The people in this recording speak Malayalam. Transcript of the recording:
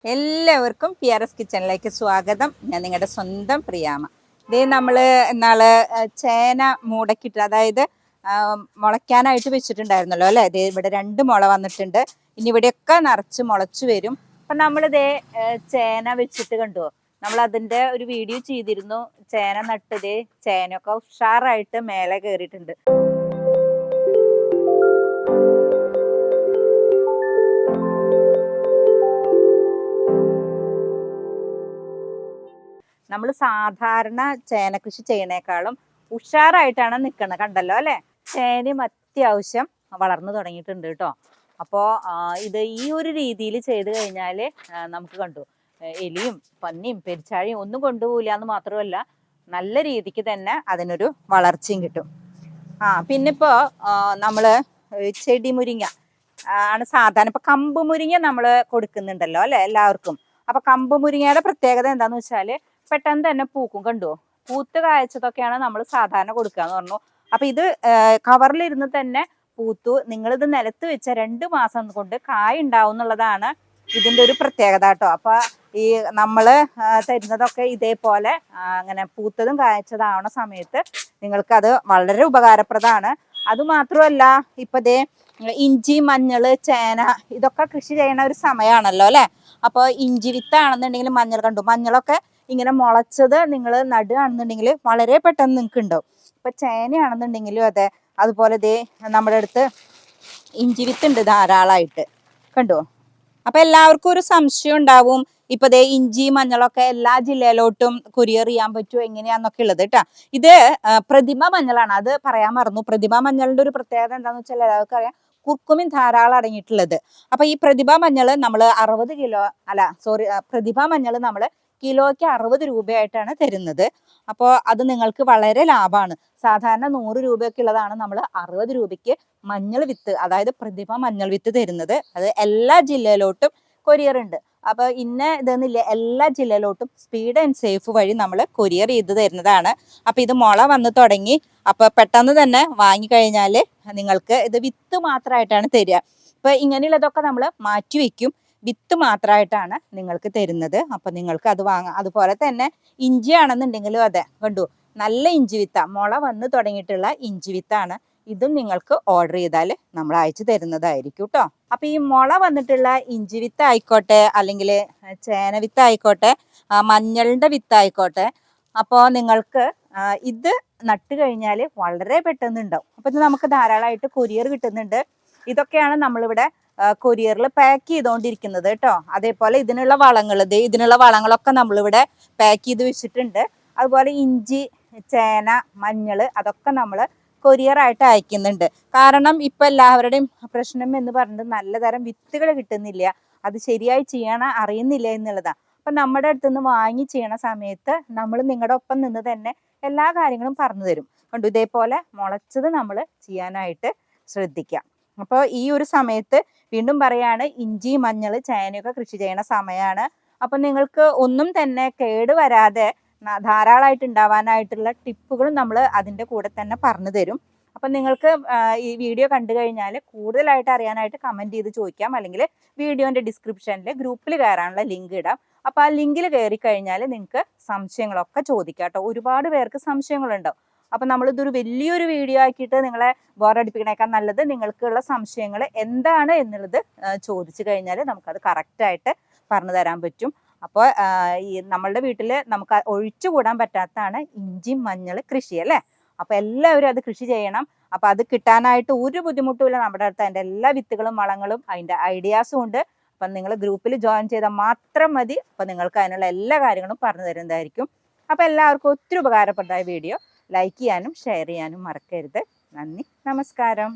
എല്ലാവർക്കും PRS കിച്ചണിലേക്ക് സ്വാഗതം. ഞാൻ നിങ്ങളുടെ സ്വന്തം പ്രിയാമ. ഇതേ നമ്മൾ ഇന്നാള് ചേന മൂടക്കിട്ട്, അതായത് മുളയ്ക്കാനായിട്ട് വെച്ചിട്ടുണ്ടായിരുന്നല്ലോ അല്ലേ. ഇതേ ഇവിടെ 2 മുള വന്നിട്ടുണ്ട്. ഇനി ഇവിടെയൊക്കെ നിറച്ച് മുളച്ചു വരും. അപ്പം നമ്മളിതേ ചേന വെച്ചിട്ട് കണ്ടു, നമ്മൾ അതിൻ്റെ ഒരു വീഡിയോ ചെയ്തിരുന്നു. ചേന നട്ടതേ ചേനയൊക്കെ ഉഷാറായിട്ട് മേലെ കയറിയിട്ടുണ്ട്. നമ്മൾ സാധാരണ ചേന കൃഷി ചെയ്യണേക്കാളും ഉഷാറായിട്ടാണ് നിൽക്കുന്നത്. കണ്ടല്ലോ അല്ലേ. ചേനയും അത്യാവശ്യം വളർന്നു തുടങ്ങിയിട്ടുണ്ട് കേട്ടോ. അപ്പോൾ ഇത് ഈ ഒരു രീതിയിൽ ചെയ്ത് കഴിഞ്ഞാൽ നമുക്ക് കണ്ടു എലിയും പന്നിയും പെരിച്ചാഴിയും ഒന്നും കൊണ്ടുപോകില്ല എന്ന് മാത്രമല്ല, നല്ല രീതിക്ക് തന്നെ അതിനൊരു വളർച്ചയും കിട്ടും. പിന്നെ ഇപ്പോൾ നമ്മൾ ചെടി മുരിങ്ങ ആണ് സാധാരണ. ഇപ്പം കമ്പ് മുരിങ്ങ നമ്മൾ കൊടുക്കുന്നുണ്ടല്ലോ അല്ലേ എല്ലാവർക്കും. അപ്പം കമ്പ് മുരിങ്ങയുടെ പ്രത്യേകത എന്താണെന്ന് വെച്ചാൽ പെട്ടെന്ന് തന്നെ പൂക്കും. കണ്ടുവോ, പൂത്ത് കായ്ച്ചതൊക്കെയാണ് നമ്മൾ സാധാരണ കൊടുക്കുക എന്ന് പറഞ്ഞു. അപ്പൊ ഇത് കവറിലിരുന്ന് തന്നെ പൂത്തു. നിങ്ങളിത് നിലത്ത് വെച്ച 2 മാസം കൊണ്ട് കായ ഉണ്ടാവും എന്നുള്ളതാണ് ഇതിന്റെ ഒരു പ്രത്യേകത കേട്ടോ. അപ്പൊ ഈ നമ്മള് തരുന്നതൊക്കെ ഇതേപോലെ അങ്ങനെ പൂത്തതും കായ്ച്ചതാവണ സമയത്ത് നിങ്ങൾക്ക് അത് വളരെ ഉപകാരപ്രദമാണ്. അതുമാത്രമല്ല, ഇപ്പൊ ദേ ഇഞ്ചി, മഞ്ഞള്, ചേന ഇതൊക്കെ കൃഷി ചെയ്യുന്ന ഒരു സമയമാണല്ലോ അല്ലെ. അപ്പോൾ ഇഞ്ചി വിത്താണെന്നുണ്ടെങ്കിൽ മഞ്ഞൾ കണ്ടു, മഞ്ഞളൊക്കെ ഇങ്ങനെ മുളച്ചത് നിങ്ങൾ നടുകയാണെന്നുണ്ടെങ്കിൽ വളരെ പെട്ടെന്ന് നിങ്ങൾക്ക് ഉണ്ടാവും. ഇപ്പൊ ചേനയാണെന്നുണ്ടെങ്കിലും അതെ. അതുപോലെ ദേ നമ്മുടെ അടുത്ത് ഇഞ്ചി വിത്തുണ്ട് ധാരാളമായിട്ട്, കണ്ടോ. അപ്പൊ എല്ലാവർക്കും ഒരു സംശയം ഉണ്ടാവും, ഇപ്പൊ ദേ ഇഞ്ചി മഞ്ഞളൊക്കെ എല്ലാ ജില്ലയിലോട്ടും കൊറിയർ ചെയ്യാൻ പറ്റുമോ എങ്ങനെയാന്നൊക്കെ ഉള്ളത് കേട്ടാ. ഇത് പ്രതിഭ മഞ്ഞളാണ്, അത് പറയാൻ മറന്നു. പ്രതിഭ മഞ്ഞളിന്റെ ഒരു പ്രത്യേകത എന്താണെന്ന് വെച്ചാൽ എല്ലാവർക്കും അറിയാം, കുർക്കുമിൻ ധാരാളം അടങ്ങിയിട്ടുള്ളത്. അപ്പൊ ഈ പ്രതിഭ മഞ്ഞൾ നമ്മൾ 60 കിലോ പ്രതിഭ മഞ്ഞൾ നമ്മൾ കിലോയ്ക്ക് 60 രൂപയായിട്ടാണ് തരുന്നത്. അപ്പോൾ അത് നിങ്ങൾക്ക് വളരെ ലാഭമാണ്. സാധാരണ 100 രൂപയൊക്കെ ഉള്ളതാണ് നമ്മൾ 60 രൂപയ്ക്ക് മഞ്ഞൾ വിത്ത്, അതായത് പ്രതിഭ മഞ്ഞൾ വിത്ത് തരുന്നത്. അത് എല്ലാ ജില്ലയിലോട്ടും കൊറിയർ ഉണ്ട്. അപ്പൊ ഇതെന്നില്ല, എല്ലാ ജില്ലയിലോട്ടും സ്പീഡ് ആൻഡ് സേഫ് വഴി നമ്മൾ കൊറിയർ ചെയ്ത് തരുന്നതാണ്. അപ്പൊ ഇത് മുള വന്ന് തുടങ്ങി. അപ്പൊ പെട്ടെന്ന് തന്നെ വാങ്ങിക്കഴിഞ്ഞാൽ നിങ്ങൾക്ക് ഇത് വിത്ത് മാത്രമായിട്ടാണ് തരിക. ഇപ്പൊ ഇങ്ങനെയുള്ളതൊക്കെ നമ്മൾ മാറ്റി വെക്കും, വിത്ത് മാത്രമായിട്ടാണ് നിങ്ങൾക്ക് തരുന്നത്. അപ്പൊ നിങ്ങൾക്ക് അത് വാങ്ങാം. അതുപോലെ തന്നെ ഇഞ്ചി ആണെന്നുണ്ടെങ്കിലും അതെ, കണ്ടു നല്ല ഇഞ്ചി വിത്ത, മുള വന്ന് തുടങ്ങിയിട്ടുള്ള ഇഞ്ചി വിത്താണ്. ഇതും നിങ്ങൾക്ക് ഓർഡർ ചെയ്താൽ നമ്മൾ അയച്ചു തരുന്നതായിരിക്കും കേട്ടോ. അപ്പൊ ഈ മുള വന്നിട്ടുള്ള ഇഞ്ചി വിത്ത് ആയിക്കോട്ടെ, അല്ലെങ്കിൽ ചേന വിത്ത് ആയിക്കോട്ടെ, മഞ്ഞളിന്റെ വിത്ത് ആയിക്കോട്ടെ, അപ്പോൾ നിങ്ങൾക്ക് ഇത് നട്ട് കഴിഞ്ഞാൽ വളരെ പെട്ടെന്ന് ഉണ്ടാവും. അപ്പൊ ഇത് നമുക്ക് ധാരാളമായിട്ട് കൊറിയർ കിട്ടുന്നുണ്ട്. ഇതൊക്കെയാണ് നമ്മളിവിടെ കൊറിയറിൽ പാക്ക് ചെയ്തുകൊണ്ടിരിക്കുന്നത് കേട്ടോ. അതേപോലെ ഇതിനുള്ള വളങ്ങളൊക്കെ നമ്മളിവിടെ പാക്ക് ചെയ്ത് വെച്ചിട്ടുണ്ട്. അതുപോലെ ഇഞ്ചി, ചേന, മഞ്ഞൾ അതൊക്കെ നമ്മൾ കൊറിയറായിട്ട് അയക്കുന്നുണ്ട്. കാരണം ഇപ്പം എല്ലാവരുടെയും പ്രശ്നം എന്ന് പറഞ്ഞിട്ട് നല്ല തരം വിത്തുകൾ കിട്ടുന്നില്ല, അത് ശരിയായി അറിയുന്നില്ല എന്നുള്ളതാണ്. അപ്പം നമ്മുടെ അടുത്തുനിന്ന് വാങ്ങി ചെയ്യണ സമയത്ത് നമ്മൾ നിങ്ങളുടെ ഒപ്പം നിന്ന് തന്നെ എല്ലാ കാര്യങ്ങളും പറഞ്ഞു തരും. കണ്ടു, ഇതേപോലെ മുളച്ചത് നമ്മൾ ചെയ്യാനായിട്ട് ശ്രദ്ധിക്കാം. അപ്പോൾ ഈ ഒരു സമയത്ത് വീണ്ടും പറയാണ്, ഇഞ്ചി, മഞ്ഞൾ, ചേനയൊക്കെ കൃഷി ചെയ്യണ സമയമാണ്. അപ്പം നിങ്ങൾക്ക് ഒന്നും തന്നെ കേടുവരാതെ ധാരാളമായിട്ട് ഉണ്ടാവാനായിട്ടുള്ള ടിപ്പുകളും നമ്മൾ അതിൻ്റെ കൂടെ തന്നെ പറഞ്ഞു തരും. അപ്പം നിങ്ങൾക്ക് ഈ വീഡിയോ കണ്ടു കഴിഞ്ഞാൽ കൂടുതലായിട്ട് അറിയാനായിട്ട് കമൻറ്റ് ചെയ്ത് ചോദിക്കാം, അല്ലെങ്കിൽ വീഡിയോൻ്റെ ഡിസ്ക്രിപ്ഷനിൽ ഗ്രൂപ്പിൽ കയറാനുള്ള ലിങ്ക് ഇടാം. അപ്പോൾ ആ ലിങ്കിൽ കയറി കഴിഞ്ഞാൽ നിങ്ങൾക്ക് സംശയങ്ങളൊക്കെ ചോദിക്കാം കേട്ടോ. ഒരുപാട് പേർക്ക് സംശയങ്ങളുണ്ടാവും. അപ്പം നമ്മളിതൊരു വലിയൊരു വീഡിയോ ആക്കിയിട്ട് നിങ്ങളെ ബോറടിപ്പിക്കണേക്കാൾ നല്ലത് നിങ്ങൾക്കുള്ള സംശയങ്ങൾ എന്താണ് എന്നുള്ളത് ചോദിച്ചു കഴിഞ്ഞാൽ നമുക്കത് കറക്റ്റായിട്ട് പറഞ്ഞു തരാൻ പറ്റും. അപ്പോൾ ഈ നമ്മളുടെ വീട്ടിൽ നമുക്ക് ഒഴിച്ചുകൂടാൻ പറ്റാത്തതാണ് ഇഞ്ചി, മഞ്ഞൾ കൃഷി അല്ലേ. അപ്പോൾ എല്ലാവരും അത് കൃഷി ചെയ്യണം. അപ്പോൾ അത് കിട്ടാനായിട്ട് ഒരു ബുദ്ധിമുട്ടുമില്ല. നമ്മുടെ അടുത്ത് അതിൻ്റെ എല്ലാ വിത്തുകളും വളങ്ങളും അതിൻ്റെ ഐഡിയാസും ഉണ്ട്. അപ്പം നിങ്ങൾ ഗ്രൂപ്പിൽ ജോയിൻ ചെയ്താൽ മാത്രം മതി. അപ്പോൾ നിങ്ങൾക്ക് അതിനുള്ള എല്ലാ കാര്യങ്ങളും പറഞ്ഞു തരുന്നതായിരിക്കും. അപ്പോൾ എല്ലാവർക്കും ഒത്തിരി ഉപകാരപ്രദമായ വീഡിയോ ലൈക്ക് ചെയ്യാനും ഷെയർ ചെയ്യാനും മറക്കരുത്. നന്ദി, നമസ്കാരം.